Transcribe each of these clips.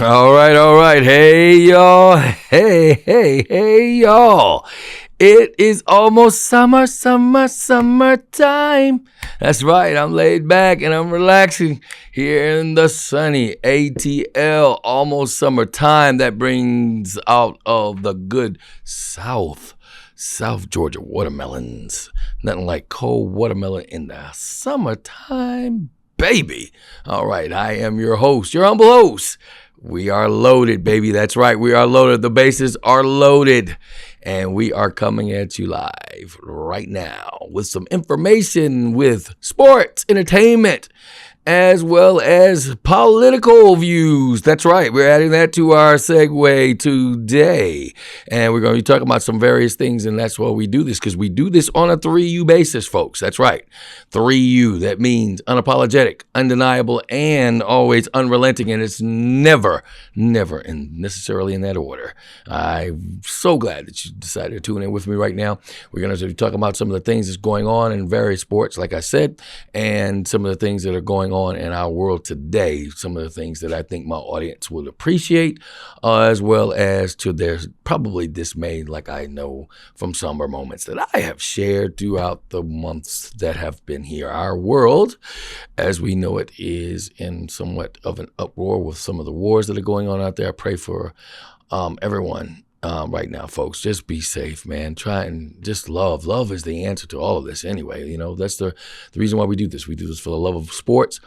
All right. Hey, y'all. Hey, y'all. It is almost summertime. That's right. I'm laid back and I'm relaxing here in the sunny ATL. Almost summertime. That brings out of the good South Georgia watermelons. Nothing like cold watermelon in the summertime, baby. All right. I am your host, your humble host. We are loaded, baby. That's right. We are loaded. The bases are loaded. And we are coming at you live right now with some information, with sports, entertainment, as well as political views. That's right. We're adding that to our segue today. And we're going to be talking about some various things, and that's why we do this, because we do this on a 3U basis, folks. That's right. 3U. That means unapologetic, undeniable, and always unrelenting, and it's never necessarily in that order. I'm so glad that you decided to tune in with me right now. We're going to be talking about some of the things that's going on in various sports, like I said, and some of the things that are going on in our world today, some of the things that I think my audience will appreciate, as well as to their probably dismay, like I know from somber moments that I have shared throughout the months that have been here. Our world, as we know it, is in somewhat of an uproar with some of the wars that are going on out there. I pray for everyone right now, folks. Just be safe, man. Try and just love. Love is the answer to all of this anyway. You know, that's the reason why we do this. We do this for the love of sports,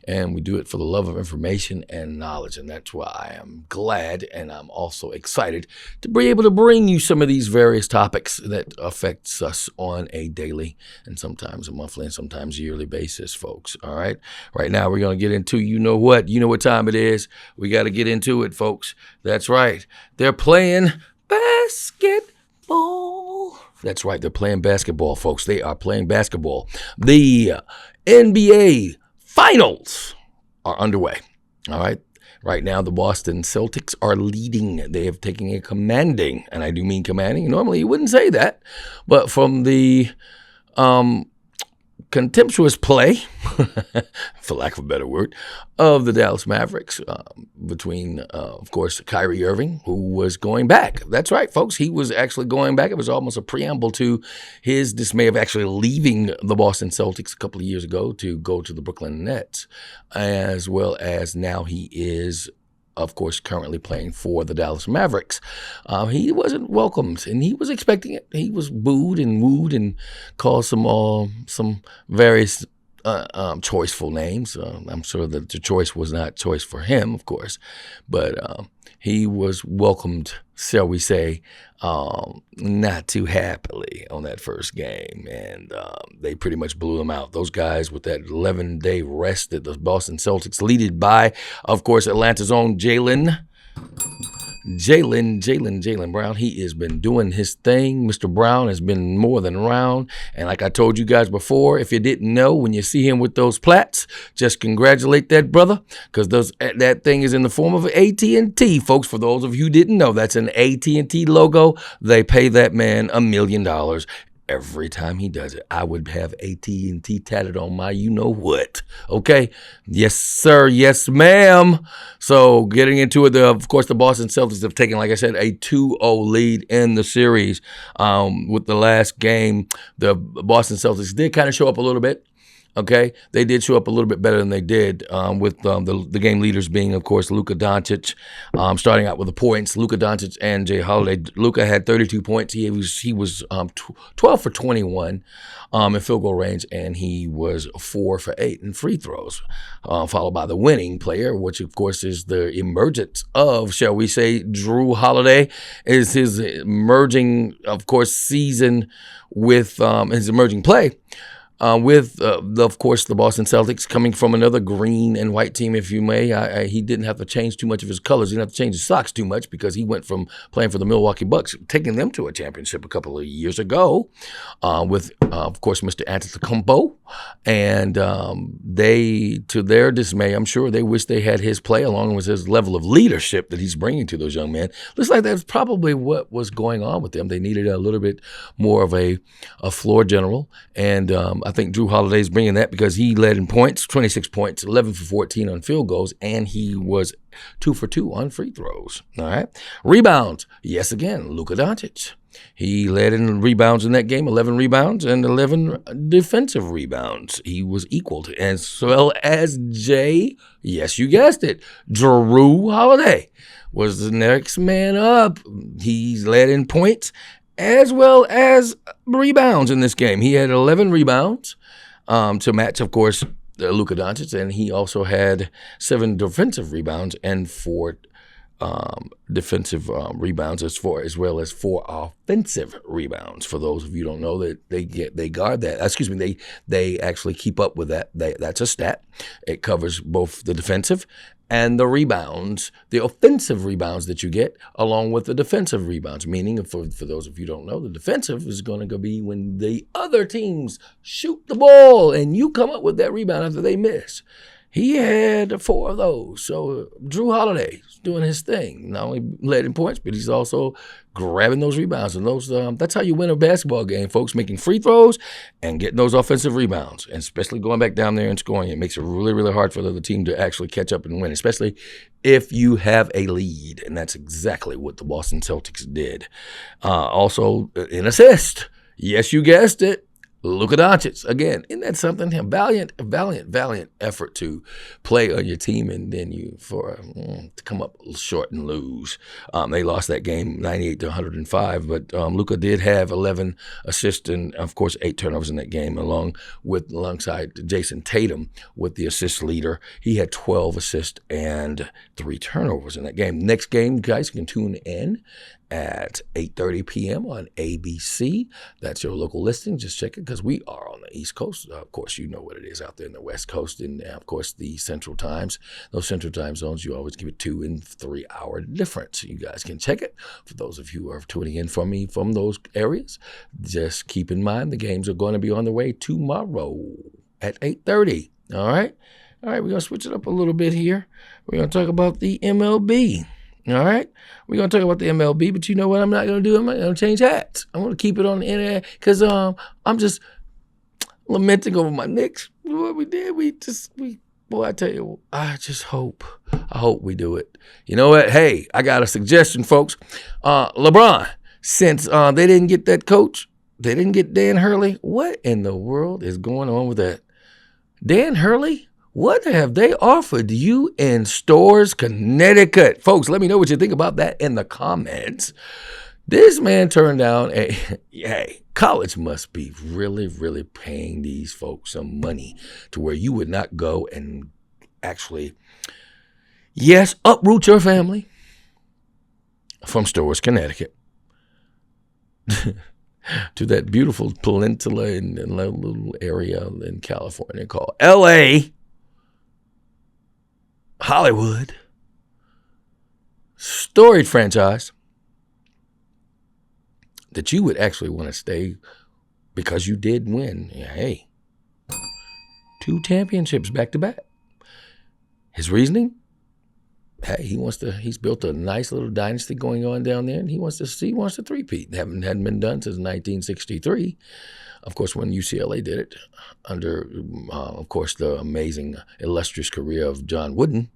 and we do it for the love of information and knowledge. And that's why I am glad, and I'm also excited to be able to bring you some of these various topics that affects us on a daily and sometimes a monthly and sometimes yearly basis, folks. All right. Right now, we're going to get into you know what time it is. We got to get into it, folks. That's right. They're playing basketball. That's right. They're playing basketball, folks. They are playing basketball. The NBA Finals are underway. All right. Right now, the Boston Celtics are leading. They have taken a commanding, and I do mean commanding. Normally, you wouldn't say that, but from the contemptuous play, for lack of a better word, of the Dallas Mavericks between, of course, Kyrie Irving, who was going back. That's right, folks. He was actually going back. It was almost a preamble to his dismay of actually leaving the Boston Celtics a couple of years ago to go to the Brooklyn Nets, as well as now he is, of course, currently playing for the Dallas Mavericks. He wasn't welcomed, and he was expecting it. He was booed and wooed and called some various choiceful names. I'm sure that the choice was not choice for him, of course, but he was welcomed, shall we say, not too happily on that first game, and they pretty much blew them out. Those guys with that 11-day rest that the Boston Celtics, leaded by, of course, Atlanta's own Jaylen Brown. He has been doing his thing. Mr. Brown has been more than around. And like I told you guys before, if you didn't know, when you see him with those plats, just congratulate that brother, because that thing is in the form of AT&T, folks. For those of you who didn't know, that's an AT&T logo. They pay that man $1 million every time he does it. I would have AT&T tatted on my you-know-what. Okay? Yes, sir. Yes, ma'am. So getting into it, of course, the Boston Celtics have taken, like I said, a 2-0 lead in the series. With the last game, the Boston Celtics did kind of show up a little bit. Okay, they did show up a little bit better than they did, with the game leaders being, of course, Luka Doncic, starting out with the points. Luka Doncic and Jay Holiday. Luka had 32 points. He was 12 for 21 in field goal range, and he was 4 for 8 in free throws, followed by the winning player, which, of course, is the emergence of, shall we say, Drew Holiday, is his emerging, of course, season with his emerging play. Of course, the Boston Celtics coming from another green and white team, if you may. He didn't have to change too much of his colors. He didn't have to change his socks too much, because he went from playing for the Milwaukee Bucks, taking them to a championship a couple of years ago, with, of course, Mr. Antetokounmpo. And they, to their dismay, I'm sure they wish they had his play along with his level of leadership that he's bringing to those young men. Looks like that's probably what was going on with them. They needed a little bit more of a floor general and I think Drew Holiday's bringing that because he led in points, 26 points, 11 for 14 on field goals, and he was 2 for 2 on free throws. All right. Rebounds. Yes, again, Luka Doncic. He led in rebounds in that game, 11 rebounds and 11 defensive rebounds. He was equal to, as well as yes, you guessed it, Drew Holiday was the next man up. He's led in points as well as rebounds in this game. He had 11 rebounds to match, of course, Luka Doncic, and he also had 7 defensive rebounds and 4 defensive rebounds as well as 4 offensive rebounds. For those of you who don't know, that they guard that. They actually keep up with that. That's a stat. It covers both the defensive and the rebounds, the offensive rebounds that you get, along with the defensive rebounds. Meaning, for those of you who don't know, the defensive is going to be when the other teams shoot the ball and you come up with that rebound after they miss. He had 4 of those. So Drew Holiday is doing his thing. Not only led in points, but he's also grabbing those rebounds. And those that's how you win a basketball game, folks, making free throws and getting those offensive rebounds, and especially going back down there and scoring. It makes it really, really hard for the other team to actually catch up and win, especially if you have a lead. And that's exactly what the Boston Celtics did. Also, an assist. Yes, you guessed it. Luka Doncic, again, isn't that something? A valiant effort to play on your team, and then to come up short and lose. They lost that game 98-105, but Luka did have 11 assists and, of course, 8 turnovers in that game, alongside Jason Tatum with the assist leader. He had 12 assists and 3 turnovers in that game. Next game, guys, you can tune in at 8:30 p.m. on ABC. That's your local listing. Just check it because we are on the East Coast. Of course, you know what it is out there in the West Coast, and of course the Central Times. Those Central Time zones, you always give it 2 and 3 hour difference. You guys can check it. For those of you who are tuning in from me from those areas, just keep in mind the games are going to be on the way tomorrow at 8:30. All right, we're going to switch it up a little bit here. We're going to talk about the MLB. All right, we're going to talk about the MLB, but you know what I'm not going to do? I'm not going to change hats. I'm going to keep it on the internet because I'm just lamenting over my Knicks. What we did, boy, I tell you, I hope we do it. You know what? Hey, I got a suggestion, folks. LeBron, since they didn't get that coach, they didn't get Dan Hurley, what in the world is going on with that? Dan Hurley? What have they offered you in Stores, Connecticut? Folks, let me know what you think about that in the comments. This man turned down college must be really, really paying these folks some money to where you would not go and actually, uproot your family from Stores, Connecticut to that beautiful peninsula in a little area in California called L.A., Hollywood, storied franchise that you would actually want to stay because you did win. 2 championships back to back. His reasoning? He's built a nice little dynasty going on down there, and he wants to three-peat. Hadn't been done since 1963. Of course, when UCLA did it, under, of course, the amazing, illustrious career of John Wooden,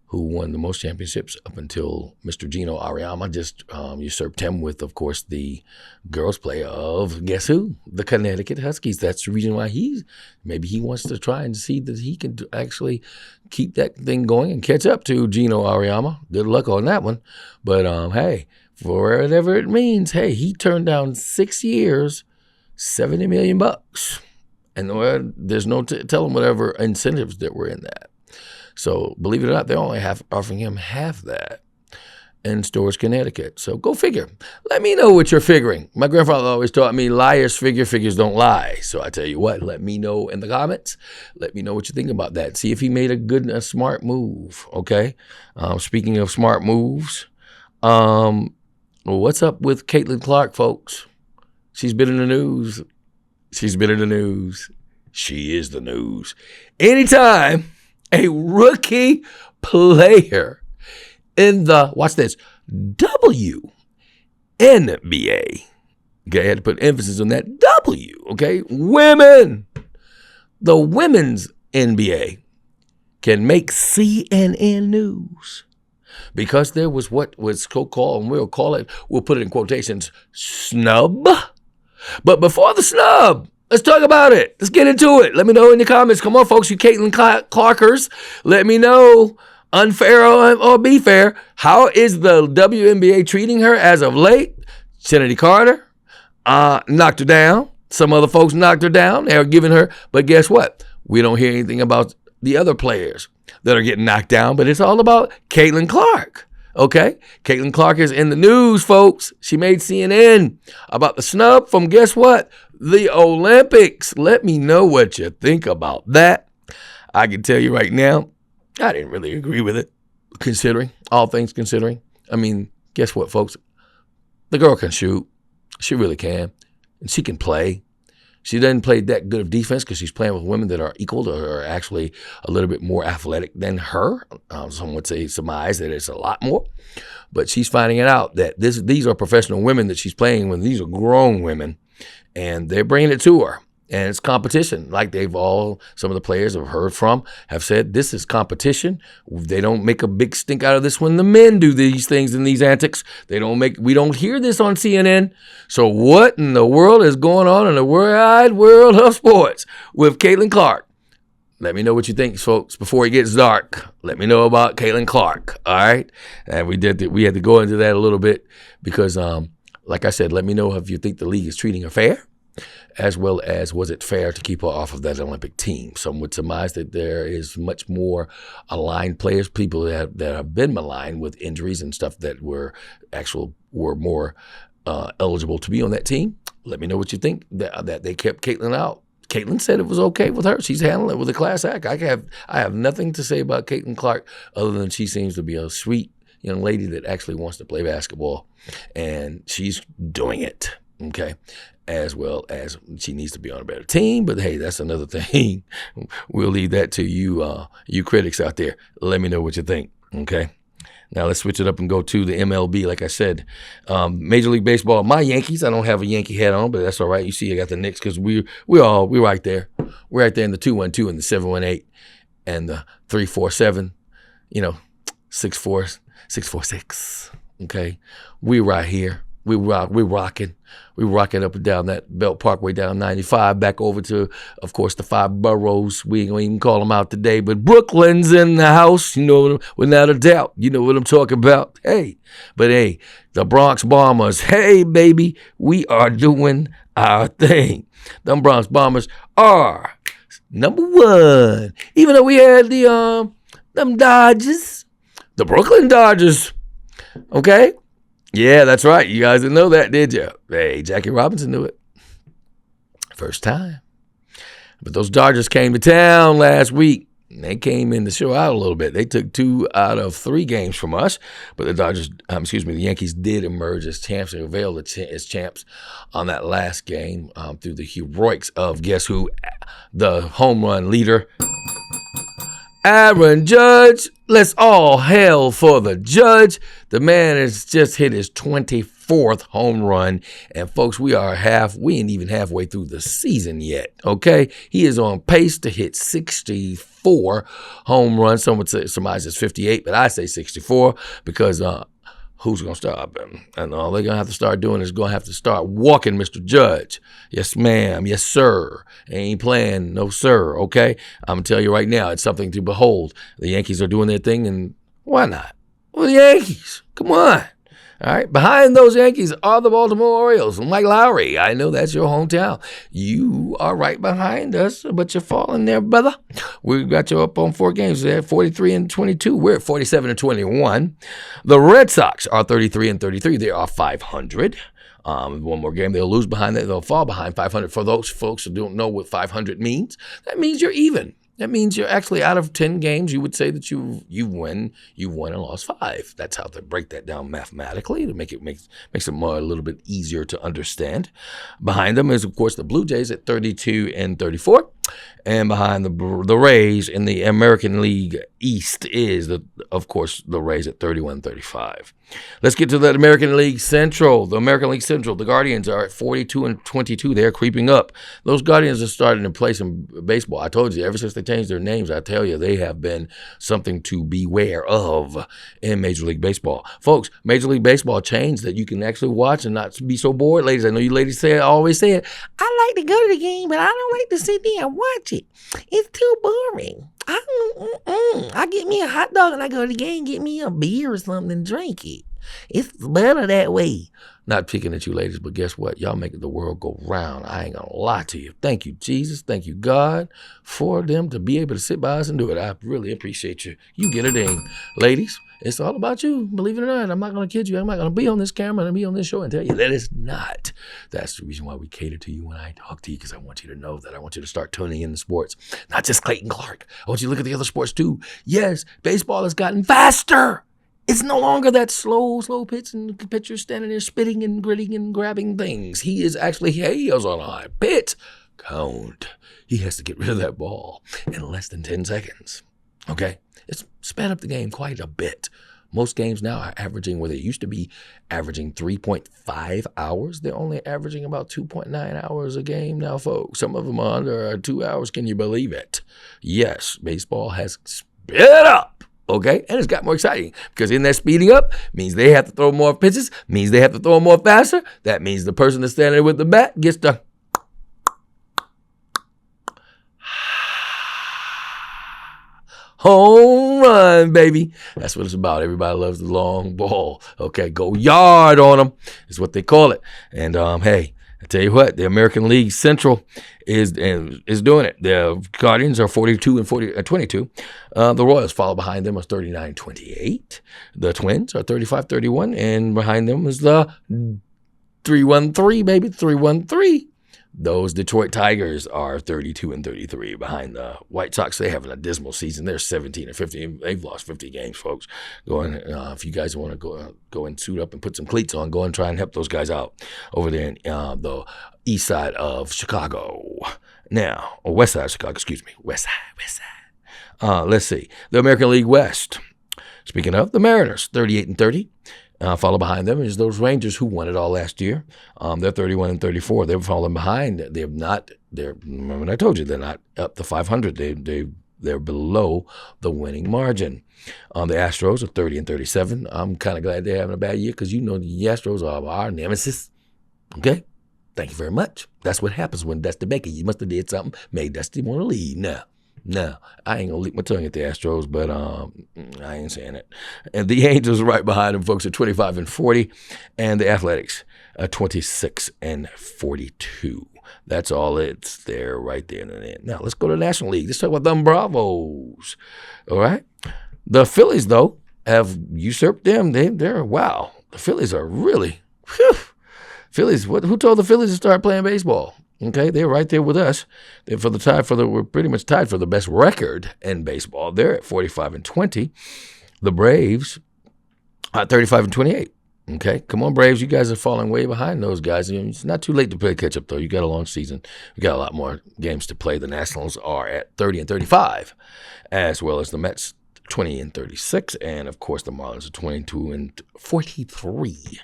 who won the most championships up until Mr. Gino Auriemma just usurped him with, of course, the girls' play of, guess who? The Connecticut Huskies. That's the reason why maybe he wants to try and see that he can actually keep that thing going and catch up to Gino Auriemma. Good luck on that one. But, for whatever it means, he turned down 6 years, $70 million. And there's no telling whatever incentives that were in that. So believe it or not, they're only offering him half that in Stores, Connecticut. So go figure. Let me know what you're figuring. My grandfather always taught me liars figure, figures don't lie. So I tell you what, let me know in the comments. Let me know what you think about that. See if he made a smart move, okay? Speaking of smart moves, what's up with Caitlin Clark, folks? She's been in the news. She is the news. Anytime a rookie player in the, watch this, WNBA. Okay, I had to put emphasis on that W, okay? Women the women's NBA can make CNN news because there was what was so-called, and we'll put it in quotations, snub. But before the snub, let's talk about it. Let's get into it. Let me know in the comments. Come on, folks, you Caitlin Clarkers. Let me know, unfair or be fair, how is the WNBA treating her as of late? Senator Carter knocked her down. Some other folks knocked her down. They are giving her, but guess what? We don't hear anything about the other players that are getting knocked down, but it's all about Caitlin Clark. Okay? Caitlin Clark is in the news, folks. She made CNN about the snub from, guess what? The Olympics. Let me know what you think about that. I can tell you right now, I didn't really agree with it, considering, all things considering. I mean, guess what, folks? The girl can shoot. She really can. And she can play. She doesn't play that good of defense because she's playing with women that are equal to or actually a little bit more athletic than her. Some would say surmise that it's a lot more. But she's finding it out that these are professional women that she's playing with. These are grown women. And they're bringing it to her. And it's competition. Like some of the players I've heard from have said, this is competition. They don't make a big stink out of this when the men do these things and these antics. We don't hear this on CNN. So what in the world is going on in the wide world of sports with Caitlin Clark? Let me know what you think, folks, before it gets dark. Let me know about Caitlin Clark, all right? And we had to go into that a little bit because, like I said, let me know if you think the league is treating her fair, as well as was it fair to keep her off of that Olympic team. Some would surmise that there is much more aligned players, people that have been maligned with injuries and stuff that were more eligible to be on that team. Let me know what you think that they kept Caitlin out. Caitlin said it was okay with her. She's handling it with a class act. I have nothing to say about Caitlin Clark other than she seems to be a sweet young lady that actually wants to play basketball, and she's doing it, okay, as well as she needs to be on a better team. But hey, that's another thing. We'll leave that to you critics out there. Let me know what you think, okay? Now let's switch it up and go to the MLB. Like I said, Major League Baseball, my Yankees. I don't have a Yankee hat on, but that's all right. You see I got the Knicks because we're right there. We're right there in the 212 and the 718 and the 347, 646. Okay, we right here. We're rocking. We're rocking up and down that Belt Parkway down 95, back over to, of course, the 5 boroughs. We ain't gonna even call them out today, but Brooklyn's in the house. Without a doubt. You know what I'm talking about. Hey, the Bronx Bombers. Hey, baby, we are doing our thing. Them Bronx Bombers are number 1. Even though we had them Dodgers, the Brooklyn Dodgers. Okay. Yeah, that's right. You guys didn't know that, did you? Hey, Jackie Robinson knew it. First time. But those Dodgers came to town last week. They came in to show out a little bit. They took 2 out of 3 games from us. But the Yankees did emerge as champs and avail as champs on that last game through the heroics of, guess who? The home run leader, Aaron Judge. Let's all hail for the Judge. The man has just hit his 24th home run. And folks, we ain't even halfway through the season yet, okay? He is on pace to hit 64 home runs. Some would say surmise it's 58, but I say 64 because who's going to stop him? And all they're going to have to start doing is going to have to start walking Mr. Judge. Yes, ma'am. Yes, sir. Ain't playing. No, sir. Okay? I'm going to tell you right now, it's something to behold. The Yankees are doing their thing, and why not? Well, the Yankees. Come on. All right? Behind those Yankees are the Baltimore Orioles. And Mike Lowry, I know that's your hometown. You are right behind us, but you're falling there, brother. We've got you up on 4 games. They're at 43-22. We're at 47-21. The Red Sox are 33-33. They are 500. One more game, they'll lose behind that. They'll fall behind 500. For those folks who don't know what 500 means, that means you're even. That means you're actually out of 10 games. You would say that you won and lost 5. That's how they break that down mathematically to makes it more a little bit easier to understand. Behind them is, of course, the Blue Jays at 32 and 34. And behind the Rays in the American League East is, of course, the Rays at 31-35. Let's get to the American League Central. The American League Central, the Guardians are at 42 and 22. They're creeping up. Those Guardians are starting to play some baseball. I told you, ever since they changed their names, I tell you, they have been something to beware of in Major League Baseball. Folks, Major League Baseball changed that you can actually watch and not be so bored. Ladies, I know you ladies always say it. I like to go to the game, but I don't like to sit there and watch it. It's too boring. I get me a hot dog and I go to the game, get me a beer or something and drink it. It's better that way. Not picking at you ladies, but guess what? Y'all make the world go round. I ain't gonna lie to you. Thank you, Jesus. Thank you, God, for them to be able to sit by us and do it. I really appreciate you. You get a ding. Ladies, it's all about you. Believe it or not, I'm not going to kid you. I'm not going to be on this camera and be on this show and tell you that it's not. That's the reason why we cater to you when I talk to you, because I want you to know that. I want you to start tuning in to sports. Not just Clayton Clark. I want you to look at the other sports too. Yes, baseball has gotten faster. It's no longer that slow pitch and the pitcher standing there spitting and gritting and grabbing things. He is on a high pitch count. He has to get rid of that ball in less than 10 seconds. Okay? It's sped up the game quite a bit. Most games now are averaging, where they used to be averaging 3.5 hours, they're only averaging about 2.9 hours a game now, folks. Some of them are under 2 hours. Can you believe it? Yes, baseball has sped up. Okay, and it's got more exciting because in that speeding up means they have to throw more pitches, means they have to throw more faster. That means the person that's standing there with the bat gets to home run, baby. That's what it's about. Everybody loves the long ball. Okay, go yard on them is what they call it. And hey, I tell you what, the American League Central is doing it. The Guardians are 42 and 22. The Royals follow behind them are 39-28. The Twins are 35-31, and behind them is the 3-1-3, baby, 3-1-3. Those Detroit Tigers are 32 and 33 behind the White Sox. They have a dismal season. They're 17 and 50. They've lost 50 games, folks. If you guys want to go and suit up and put some cleats on, go and try and help those guys out over there in the east side of Chicago. Now, or west side of Chicago, excuse me. West side. Let's see. The American League West. Speaking of, the Mariners, 38 and 30. Follow behind them is those Rangers who won it all last year. They're 31 and 34. They're falling behind. Remember I told you they're not up to 500. They're below the winning margin. The Astros are 30 and 37. I'm kind of glad they're having a bad year because the Astros are our nemesis. Okay? Thank you very much. That's what happens when Dusty Baker, you must have did something, made Dusty want to leave now. No, I ain't going to leak my tongue at the Astros, but I ain't saying it. And the Angels are right behind them, folks, at 25 and 40, and the Athletics are 26 and 42. That's all it's there, right there in the end. Now, let's go to the National League. Let's talk about them Bravos, all right? The Phillies, though, have usurped them. Wow. The Phillies are really, Phillies, who told the Phillies to start playing baseball? Okay, they're right there with us. We're pretty much tied for the best record in baseball. They're at 45 and 20. The Braves are 35 and 28. Okay, come on, Braves. You guys are falling way behind those guys. It's not too late to play catch up, though. You got a long season. You got a lot more games to play. The Nationals are at 30 and 35, as well as the Mets 20 and 36, and of course the Marlins are 22 and 43.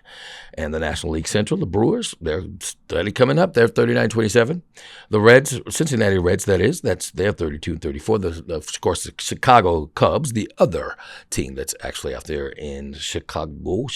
And the National League Central, the Brewers, they're steadily coming up. They're 39-27. The Reds, Cincinnati Reds, they're 32 and 34. Of course, the Chicago Cubs, the other team that's actually out there in Chicago,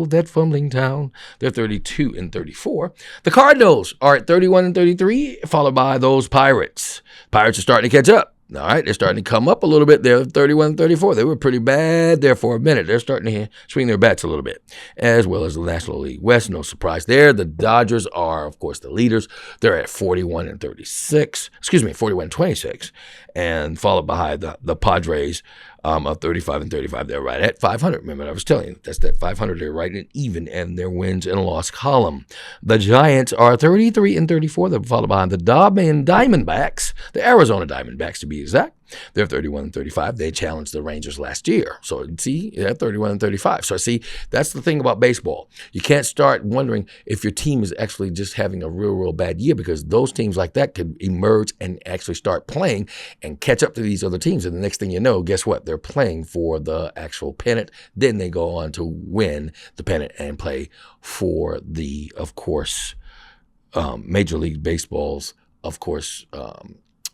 that fumbling town, they're 32 and 34. The Cardinals are at 31 and 33, followed by those Pirates. Pirates are starting to catch up. All right, they're starting to come up a little bit. They're 31 and 34. They were pretty bad there for a minute. They're starting to swing their bats a little bit, as well as the National League West. No surprise there. The Dodgers are, of course, the leaders. They're at 41 and 26. 41 and 26, and followed by the Padres Of 35 and 35. They're right at 500. Remember, I was telling you, that's that 500. They're right and even in their wins and loss column. The Giants are 33 and 34. They're followed behind the Diamondbacks, the Arizona Diamondbacks to be exact. They're 31 and 35. They challenged the Rangers last year. So, see, they're 31 and 35. So, see, that's the thing about baseball. You can't start wondering if your team is actually just having a real bad year, because those teams like that could emerge and actually start playing and catch up to these other teams. And the next thing you know, guess what? They're playing for the actual pennant. Then they go on to win the pennant and play for the, of course, Major League Baseball's, of course,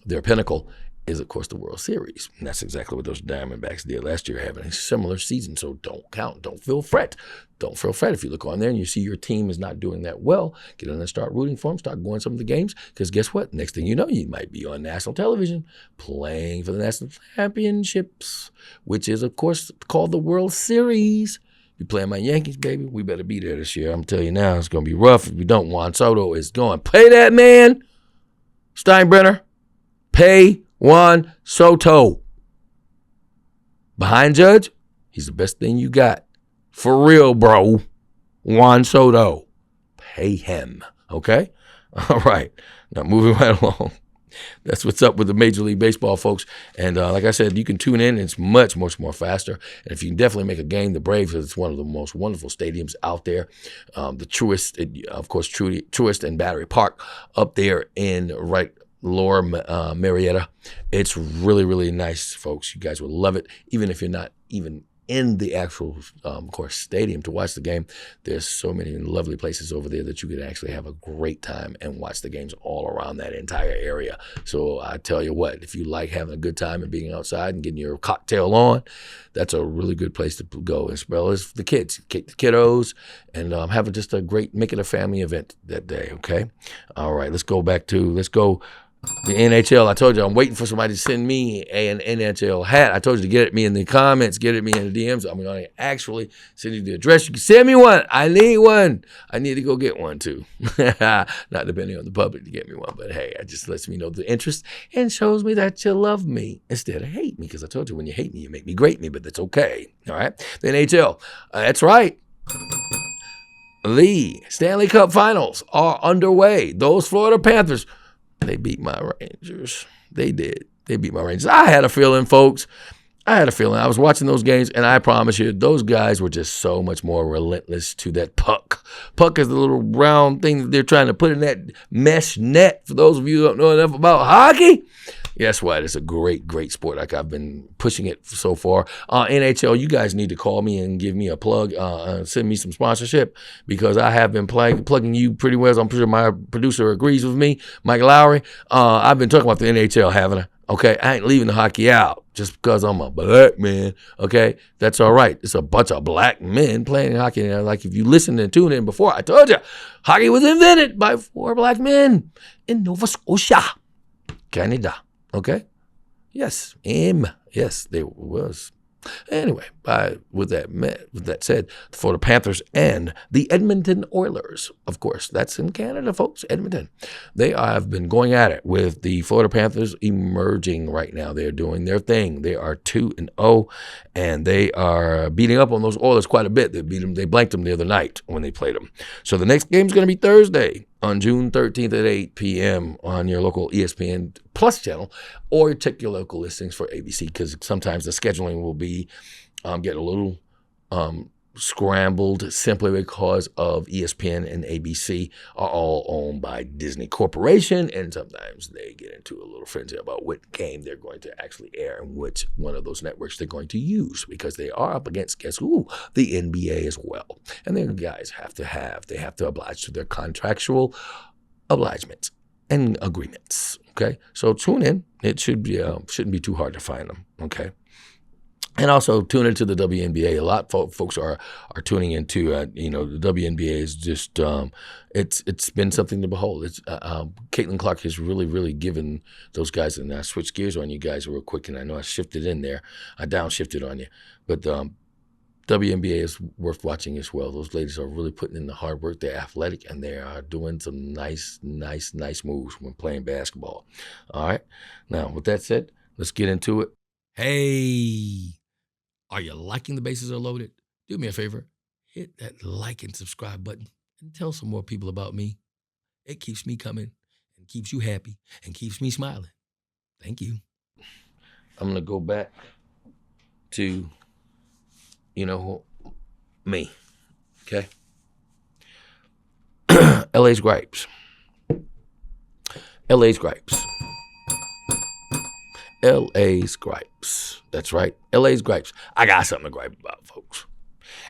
their pinnacle is, of course, the World Series. And that's exactly what those Diamondbacks did last year, having a similar season. So don't count. Don't feel fret. Don't feel fret. If you look on there and you see your team is not doing that well, get in and start rooting for them, start going some of the games, because guess what? Next thing you know, you might be on national television playing for the national championships, which is, of course, called the World Series. You playing my Yankees, baby, we better be there this year. I'm telling you now, it's going to be rough if we don't. Juan Soto is going, pay that man, Steinbrenner, pay Juan Soto. Behind Judge, he's the best thing you got. For real, bro. Juan Soto. Pay him. Okay? All right. Now, moving right along. That's what's up with the Major League Baseball, folks. And like I said, you can tune in. It's much more faster. And if you can definitely make a game, the Braves, it's one of the most wonderful stadiums out there. The Truist, of course, Truist and Battery Park up there in Lower Marietta. It's really nice, folks. You guys will love it. Even if you're not even in the actual, of course, stadium to watch the game, there's so many lovely places over there that you can actually have a great time and watch the games all around that entire area. So I tell you what, if you like having a good time and being outside and getting your cocktail on, that's a really good place to go, as well as the kids, the kiddos, and have just a great, make it a family event that day, okay? All right, let's go the NHL. I told you I'm waiting for somebody to send me an NHL hat. I told you to get at me in the comments, get at me in the DMs. I'm going to actually send you the address. You can send me one. I need one. I need to go get one too. Not depending on the public to get me one, but hey, it just lets me know the interest and shows me that you love me instead of hate me, because I told you when you hate me, you make me great me, but that's okay. All right? The NHL. That's right. The Stanley Cup Finals are underway. Those Florida Panthers, they beat my Rangers. They did. They beat my Rangers. I had a feeling, folks. I was watching those games, and I promise you, those guys were just so much more relentless to that puck. Puck is the little round thing that they're trying to put in that mesh net. For those of you who don't know enough about hockey, guess what? It's a great sport. Like, I've been pushing it so far. NHL, you guys need to call me and give me a plug, send me some sponsorship, because I have been plugging you pretty well. I'm pretty sure my producer agrees with me, Mike Lowry. I've been talking about the NHL, haven't I? Okay, I ain't leaving the hockey out just because I'm a black man. Okay, that's all right. It's a bunch of black men playing hockey. Like, if you listened and tuned in before, I told you, hockey was invented by 4 black men in Nova Scotia, Canada. Okay? Yes. Yes, there was. Anyway, with that said, for the Panthers and the Edmonton Oilers, of course, that's in Canada, folks, Edmonton. They have been going at it with the Florida Panthers emerging right now. They're doing their thing. They are 2-0, and they are beating up on those Oilers quite a bit. They blanked them the other night when they played them. So the next game is going to be Thursday on June 13th at 8 p.m. on your local ESPN Plus channel, or check your local listings for ABC, because sometimes the scheduling will be get a little scrambled simply because of ESPN and ABC are all owned by Disney Corporation, and sometimes they get into a little frenzy about what game they're going to actually air and which one of those networks they're going to use, because they are up against, guess who? The NBA as well. And then guys have to oblige to their contractual obligements and agreements. Okay, so tune in. It shouldn't be too hard to find them. Okay. And also tune into the WNBA. A lot of folks are tuning into, the WNBA is just, it's been something to behold. It's Caitlin Clark has really given those guys, and I switched gears on you guys real quick, and I know I shifted in there. I downshifted on you. But WNBA is worth watching as well. Those ladies are really putting in the hard work. They're athletic, and they are doing some nice moves when playing basketball. All right. Now, with that said, let's get into it. Hey, Are you liking the Bases Are Loaded? Do me a favor, hit that like and subscribe button and tell some more people about me. It keeps me coming and keeps you happy and keeps me smiling. Thank you. I'm going to go back to, me, okay? LA's Gripes. LA's Gripes. LA's Gripes. That's right. LA's Gripes. I got something to gripe about, folks.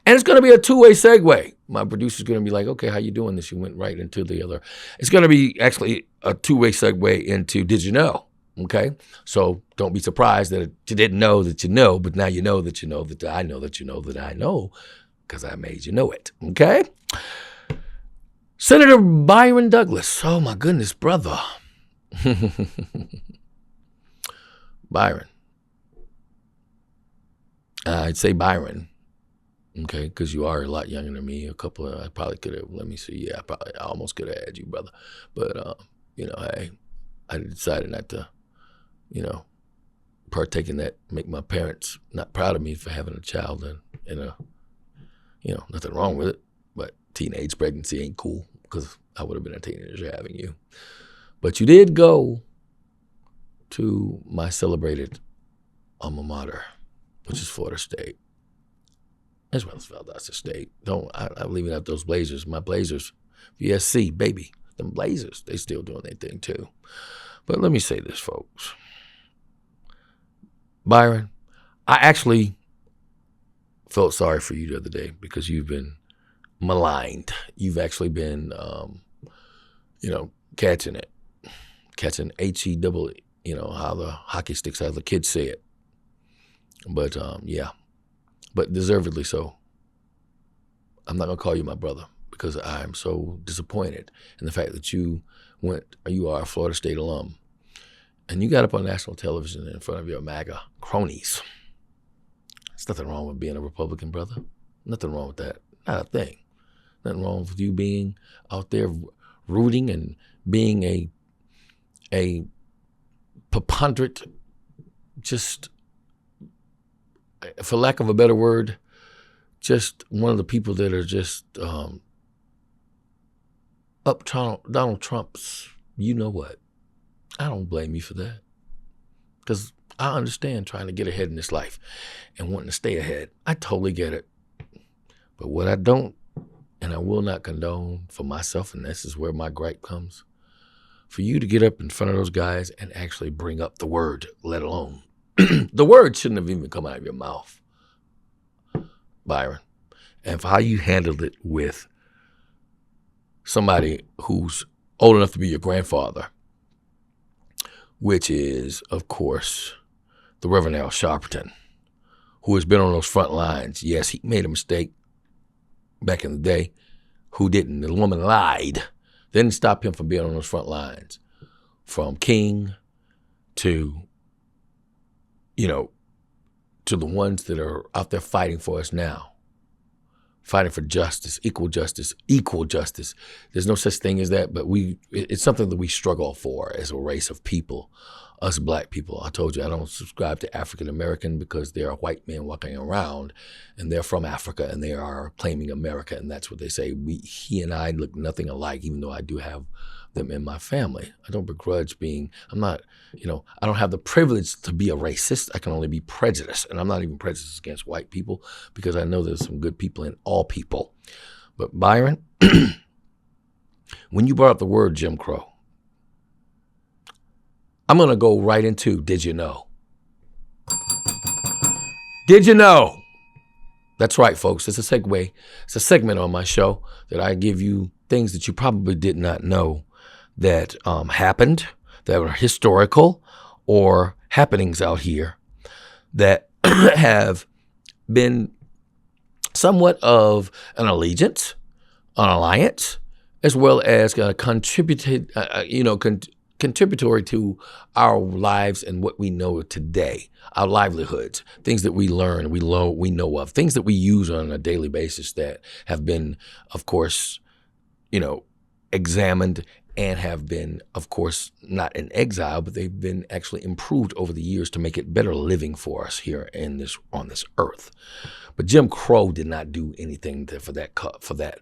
And it's going to be a two-way segue. My producer's going to be like, okay, how you doing this? You went right into the other. It's going to be actually a two-way segue into Did You Know? Okay? So don't be surprised that you didn't know that you know, but now you know that you know that I know that you know that I know because I made you know it. Okay? Senator Byron Douglass. Oh, my goodness, brother. Byron. I'd say Byron. Okay, because you are a lot younger than me. I probably could have, let me see. Yeah, I almost could have had you, brother. But, hey, I decided not to, partake in that, make my parents not proud of me for having a child and nothing wrong with it. But teenage pregnancy ain't cool because I would have been a teenager having you. But you did go to my celebrated alma mater, which is Florida State, as well as Valdosta State. I'm leaving out those Blazers. My Blazers, VSC, baby. Them Blazers, they still doing their thing too. But let me say this, folks. Byron, I actually felt sorry for you the other day because you've been maligned. You've actually been, catching it. Catching H-E-double-E, how the hockey sticks, how the kids say it. But, but deservedly so. I'm not going to call you my brother because I'm so disappointed in the fact that you are a Florida State alum, and you got up on national television in front of your MAGA cronies. There's nothing wrong with being a Republican, brother. Nothing wrong with that. Not a thing. Nothing wrong with you being out there rooting and being a preponderant, just, for lack of a better word, just one of the people that are just up Donald Trump's, you know what. I don't blame you for that. Because I understand trying to get ahead in this life and wanting to stay ahead. I totally get it. But what I don't, and I will not condone for myself, and this is where my gripe comes, for you to get up in front of those guys and actually bring up the word, let alone. The word shouldn't have even come out of your mouth, Byron. And for how you handled it with somebody who's old enough to be your grandfather, which is, of course, the Reverend Al Sharpton, who has been on those front lines. Yes, he made a mistake back in the day. Who didn't? The woman lied. Didn't stop him from being on those front lines. From King to, to the ones that are out there fighting for us now. Fighting for justice, equal justice, equal justice. There's no such thing as that, but it's something that we struggle for as a race of people, us black people. I told you I don't subscribe to African American because there are white men walking around and they're from Africa and they are claiming America, and that's what they say. He and I look nothing alike, even though I do have them in my family. I don't begrudge I'm not, I don't have the privilege to be a racist. I can only be prejudiced, and I'm not even prejudiced against white people because I know there's some good people in all people. But Byron, when you brought up the word Jim Crow, I'm going to go right into Did You Know? Did you know? That's right, folks. It's a segue. It's a segment on my show that I give you things that you probably did not know that happened, that were historical, or happenings out here that have been somewhat of an allegiance, an alliance, as well as contributory to our lives and what we know today, our livelihoods, things that we learn, we know of, things that we use on a daily basis that have been, of course, examined and have been, of course, not in exile, but they've been actually improved over the years to make it better living for us here on this earth. But Jim Crow did not do anything for that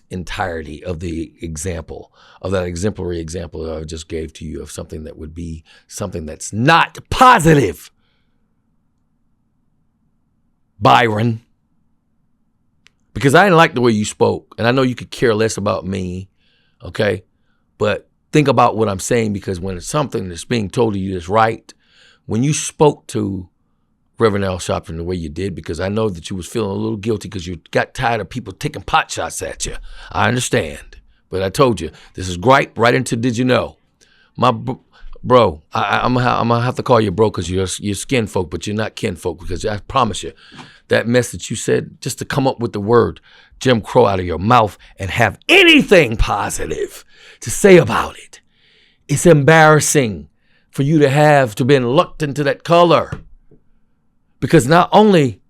entirety of the example, of that exemplary example that I just gave to you of something that would be something that's not positive. Byron. Because I didn't like the way you spoke, and I know you could care less about me, okay? But think about what I'm saying, because when it's something that's being told to you that's right, when you spoke to Reverend Al Sharpton the way you did, because I know that you was feeling a little guilty because you got tired of people taking pot shots at you. I understand. But I told you, this is gripe right into did you know? Bro, I'm gonna have to call you bro because you're skin folk, but you're not kin folk, because I promise you, that mess that you said, just to come up with the word Jim Crow out of your mouth and have anything positive to say about it, it's embarrassing for you to have to been looked into that color. Because not only,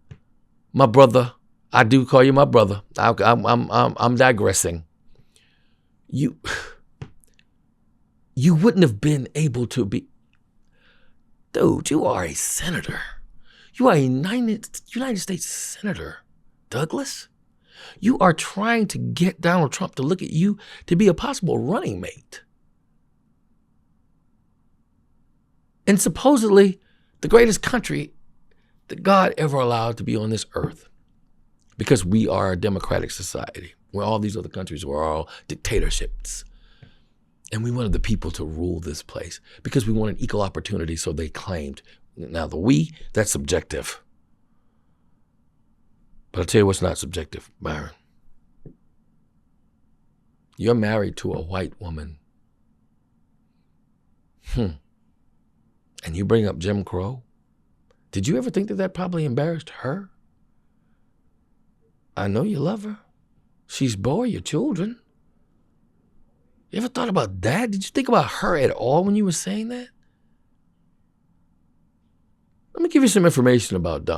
my brother, I do call you my brother. I'm digressing. You wouldn't have been able to be. Dude, you are a senator. You are a United States Senator, Douglas. You are trying to get Donald Trump to look at you to be a possible running mate. And supposedly the greatest country that God ever allowed to be on this earth, because we are a democratic society, where all these other countries were all dictatorships. And we wanted the people to rule this place because we wanted equal opportunity, so they claimed. Now the we, that's subjective. But I'll tell you what's not subjective, Byron. You're married to a white woman. And you bring up Jim Crow? Did you ever think that probably embarrassed her? I know you love her. She's bore your children. You ever thought about that? Did you think about her at all when you were saying that? Let me give you some information about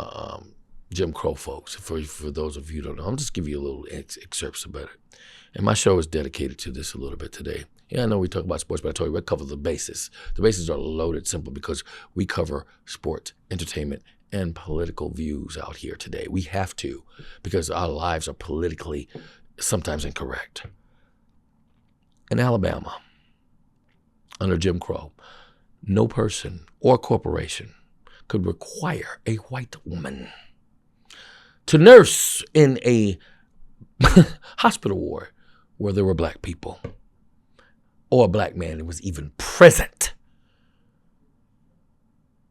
Jim Crow folks, for those of you who don't know. I'm just give you a little excerpts about it. And my show is dedicated to this a little bit today. Yeah, I know we talk about sports, but I told you we cover the bases. The bases are loaded simply because we cover sports, entertainment, and political views out here today. We have to, because our lives are politically sometimes incorrect. In Alabama, under Jim Crow, no person or corporation could require a white woman to nurse in a hospital ward where there were black people, or a black man that was even present.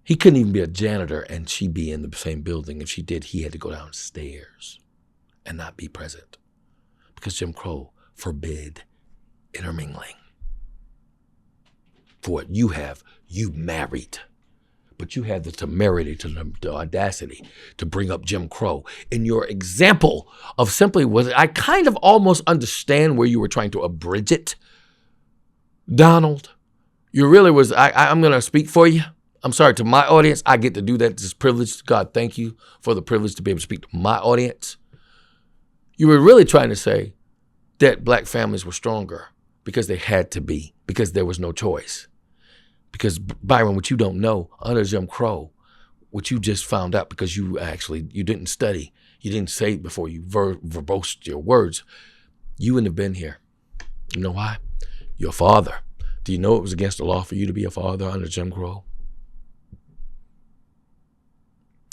He couldn't even be a janitor and she be in the same building. If she did, he had to go downstairs and not be present, because Jim Crow forbid intermingling. For what you have, you married. But you had the temerity, the audacity to bring up Jim Crow in your example of simply was, I kind of almost understand where you were trying to abridge it, Donald. You really was, I'm going to speak for you. I'm sorry, to my audience, I get to do that. This privilege. God, thank you for the privilege to be able to speak to my audience. You were really trying to say that black families were stronger because they had to be, because there was no choice. Because, Byron, what you don't know, under Jim Crow, what you just found out because you didn't study, you didn't say it before you verbosed your words, you wouldn't have been here. You know why? You're a father. Do you know it was against the law for you to be a father under Jim Crow?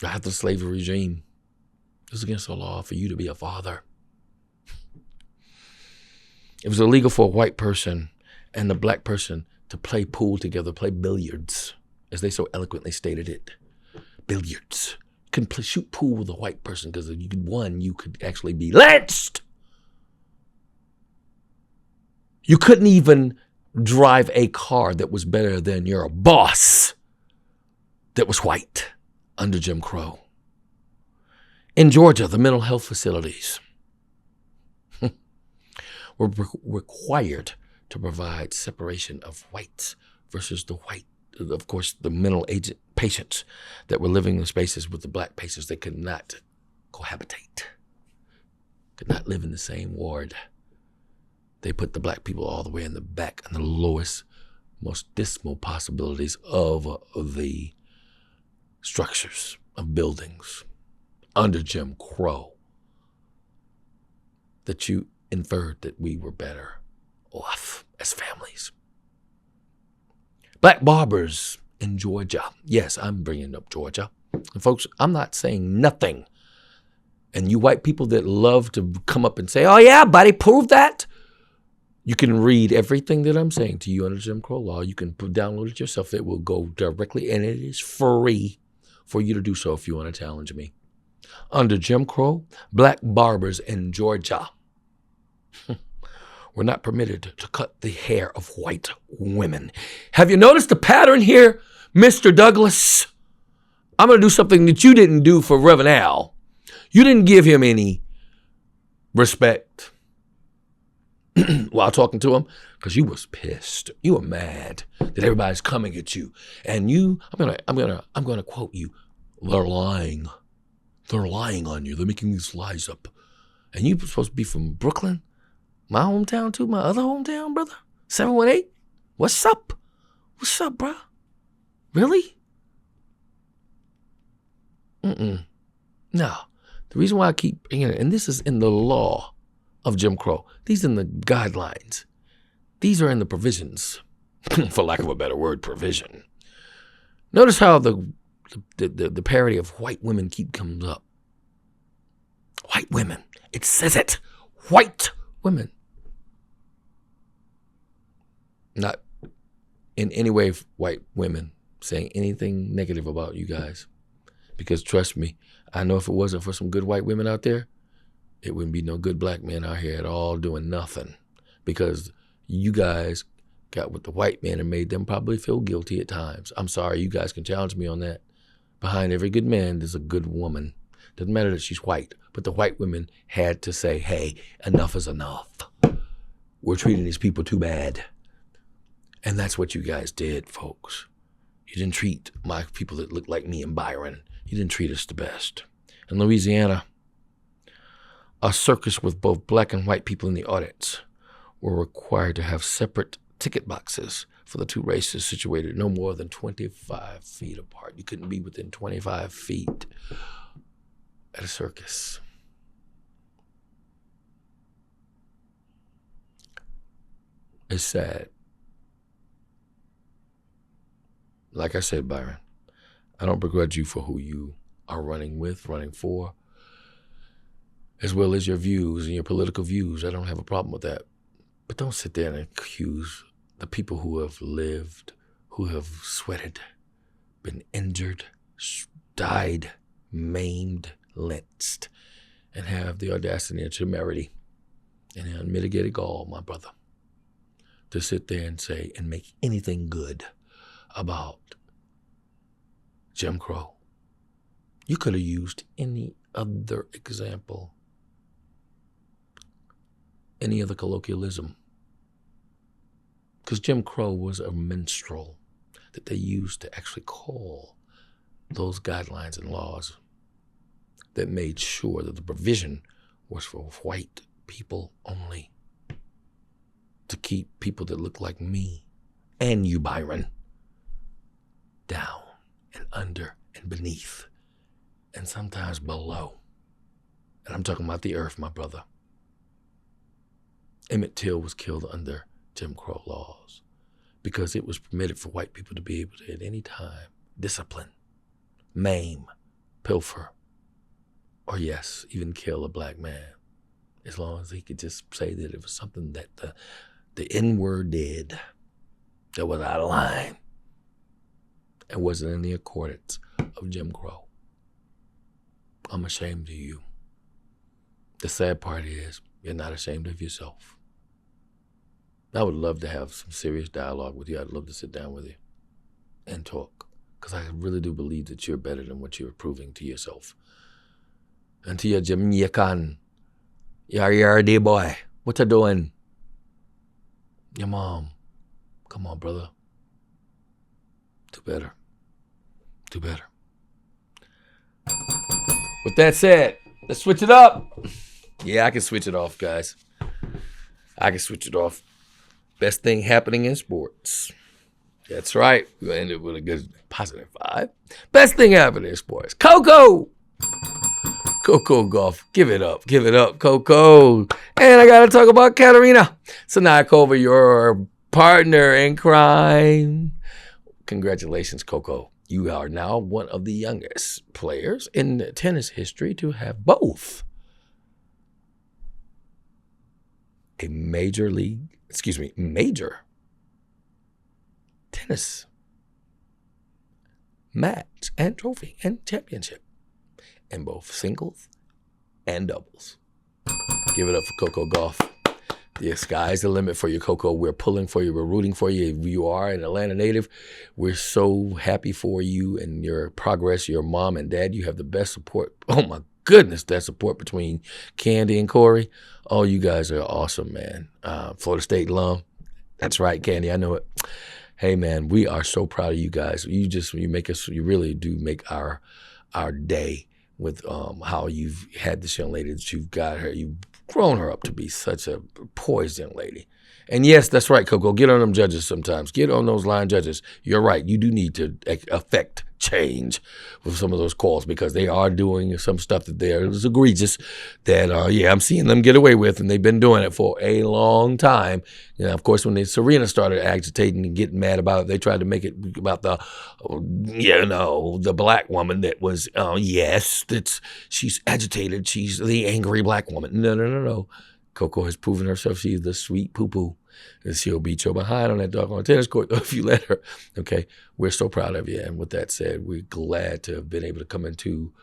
After the slavery regime, it was against the law for you to be a father. It was illegal for a white person and a black person to play pool together, play billiards, as they so eloquently stated it. Billiards. You couldn't shoot pool with a white person because if you won, you could actually be lynched. You couldn't even drive a car that was better than your boss that was white under Jim Crow. In Georgia, the mental health facilities were required to provide separation of whites versus the white, of course, the mental agent patients that were living in spaces with the black patients. They could not cohabitate, could not live in the same ward. they put the black people all the way in the back and the lowest, most dismal possibilities of the structures of buildings under Jim Crow, that you inferred that we were better off as families. Black barbers in Georgia. Yes, I'm bringing up Georgia. And folks, I'm not saying nothing. And you white people that love to come up and say, oh yeah, buddy, prove that. You can read everything that I'm saying to you under Jim Crow law. You can download it yourself. It will go directly, and it is free for you to do so if you want to challenge me. Under Jim Crow, black barbers in Georgia were not permitted to cut the hair of white women. Have you noticed the pattern here, Mr. Douglass? I'm going to do something that you didn't do for Reverend Al. You didn't give him any respect while talking to him, because you was pissed. You were mad that everybody's coming at you. And you, I'm gonna quote you. They're lying. They're lying on you. They're making these lies up. And you supposed to be from Brooklyn, my hometown too, my other hometown, brother. 718. What's up? What's up, bro? Really? No. The reason why I keep bringing it, and this is in the law of Jim Crow. These are in the guidelines. These are in the provisions, for lack of a better word, provision. Notice how the parody of white women comes up. White women. It says it. White women. Not in any way white women saying anything negative about you guys. Because trust me, I know if it wasn't for some good white women out there, it wouldn't be no good black men out here at all doing nothing. Because you guys got with the white men and made them probably feel guilty at times. I'm sorry, you guys can challenge me on that. Behind every good man, there's a good woman. Doesn't matter that she's white, but the white women had to say, hey, enough is enough. We're treating these people too bad. And that's what you guys did, folks. You didn't treat my people that look like me and Byron. You didn't treat us the best. In Louisiana, a circus with both black and white people in the audience were required to have separate ticket boxes for the two races situated no more than 25 feet apart. You couldn't be within 25 feet at a circus. It's sad. Like I said, Byron, I don't begrudge you for who you are running with, running for, as well as your views and your political views. I don't have a problem with that. But don't sit there and accuse the people who have lived, who have sweated, been injured, died, maimed, lynched, and have the audacity and temerity and the unmitigated gall, my brother, to sit there and say and make anything good about Jim Crow. You could have used any other example, any other colloquialism, because Jim Crow was a minstrel that they used to actually call those guidelines and laws that made sure that the provision was for white people only, to keep people that look like me and you, Byron, down and under and beneath and sometimes below. And I'm talking about the earth, my brother. Emmett Till was killed under Jim Crow laws because it was permitted for white people to be able to at any time discipline, maim, pilfer, or yes, even kill a black man, as long as he could just say that it was something that the N-word did that was out of line and wasn't in the accordance of Jim Crow. I'm ashamed of you. The sad part is you're not ashamed of yourself. I would love to have some serious dialogue with you. I'd love to sit down with you and talk, because I really do believe that you're better than what you're proving to yourself. And to your Jamaican, your day boy, what you doing? Your mom, come on, brother. Do better. Do better. With that said, let's switch it up. Yeah, I can switch it off, guys. I can switch it off. Best thing happening in sports. That's right. We're going to end it with a good positive vibe. Best thing happening in sports. Coco! Coco Golf. Give it up. Give it up, Coco. And I got to talk about Katerina Sanakova, your partner in crime. Congratulations, Coco. You are now one of the youngest players in tennis history to have both a major tennis match and trophy and championship in both singles and doubles. Give it up for Coco Golf. The sky's the limit for you, Coco. We're pulling for you. We're rooting for you. If you are an Atlanta native, we're so happy for you and your progress. Your mom and dad, you have the best support. Oh, my goodness, that support between Candy and Corey. Oh, you guys are awesome, man. Florida State alum. That's right, Candy. I know it. Hey, man, we are so proud of you guys. You really do make our day with how you've had this young lady, that you've got her. You've grown her up to be such a poised young lady. And yes, that's right, Coco. Get on them judges sometimes. Get on those line judges. You're right. You do need to affect change with some of those calls, because they are doing some stuff that is egregious that, I'm seeing them get away with, and they've been doing it for a long time. You know, of course, when Serena started agitating and getting mad about it, they tried to make it about the black woman that was, she's agitated. She's the angry black woman. No. Coco has proven herself. She's the sweet poo-poo. And she'll beat you behind on that doggone tennis court if you let her. Okay, we're so proud of you. And with that said, we're glad to have been able to come into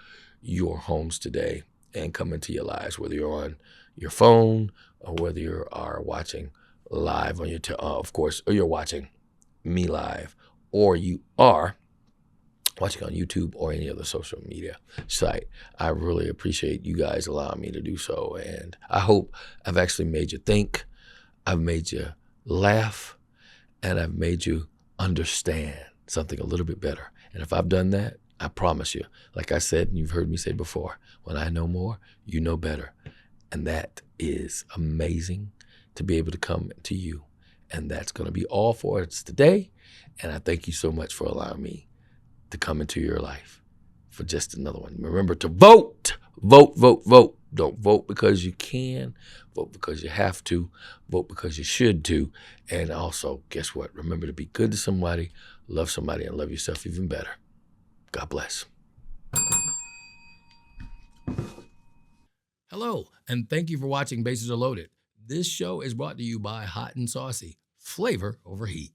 your homes today and come into your lives, whether you're on your phone or whether you are watching live on your, of course, or you're watching me live, or you are watching on YouTube or any other social media site. I really appreciate you guys allowing me to do so. And I hope I've actually made you think, I've made you laugh, and I've made you understand something a little bit better. And if I've done that, I promise you, like I said, and you've heard me say before, when I know more, you know better. And that is amazing to be able to come to you. And that's going to be all for us today. And I thank you so much for allowing me to come into your life for just another one. Remember to vote. Vote, vote, vote. Don't vote because you can. Vote because you have to. Vote because you should to. And also, guess what? Remember to be good to somebody, love somebody, and love yourself even better. God bless. Hello, and thank you for watching Bases Are Loaded. This show is brought to you by Hot and Saucy. Flavor over heat.